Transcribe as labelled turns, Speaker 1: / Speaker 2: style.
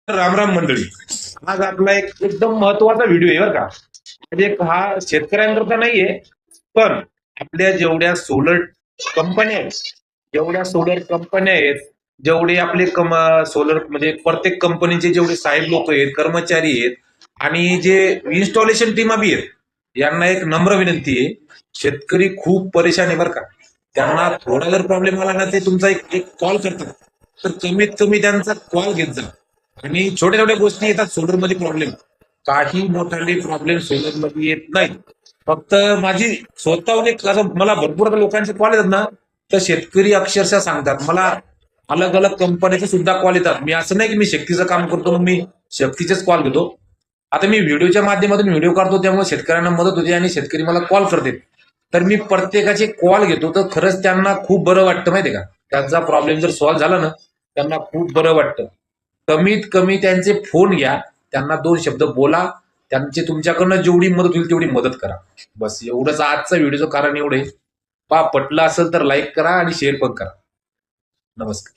Speaker 1: राम राम मंडळी. आज आपला एक एकदम महत्वाचा व्हिडिओ आहे बरं का. म्हणजे हा शेतकऱ्यांकरता नाहीये, पण आपल्या जेवढ्या सोलर कंपन्या आहेत, जेवढे आपले सोलर म्हणजे प्रत्येक कंपनीचे जेवढे साहेब लोक आहेत, कर्मचारी आहेत आणि जे इन्स्टॉलेशन टीमा बी आहेत, यांना एक नम्र विनंती आहे. शेतकरी खूप परेशान आहे बरं का. त्यांना थोडा जर प्रॉब्लेम आला ना, ते तुमचा एक एक कॉल करतात, तर कमीत कमी त्यांचा कॉल घेत जा. आणि छोट्या छोट्या गोष्टी येतात सोलर मध्ये प्रॉब्लेम, काही मोठाले प्रॉब्लेम सोलर मध्ये येत नाही. फक्त माझी स्वतःहून एक असं मला भरपूर आता लोकांचे कॉल येतात ना, तर शेतकरी अक्षरशः सांगतात मला, अलग अलग कंपन्याचे सुद्धा कॉल येतात. मी असं नाही की मी शक्तीचं काम करतो मग मी शक्तीचेच कॉल घेतो. आता मी व्हिडिओच्या माध्यमातून व्हिडिओ काढतो, त्यामुळे शेतकऱ्यांना मदत होते आणि शेतकरी मला कॉल करते. तर मी प्रत्येकाचे कॉल घेतो, तर खरंच त्यांना खूप बरं वाटतं माहितीये का. त्यांचा प्रॉब्लेम जर सॉल्व्ह झाला ना, त्यांना खूप बरं वाटतं. कमीत कमी त्यांचे फोन घ्या, त्यांना दोन शब्द बोला, त्यांची तुमच्याकडनं जेवढी मदत होईल तेवढी मदत करा. बस एवढंच आजचा व्हिडिओचं कारण एवढे. पा पटलं असेल तर लाईक करा आणि शेअर पण करा. नमस्कार.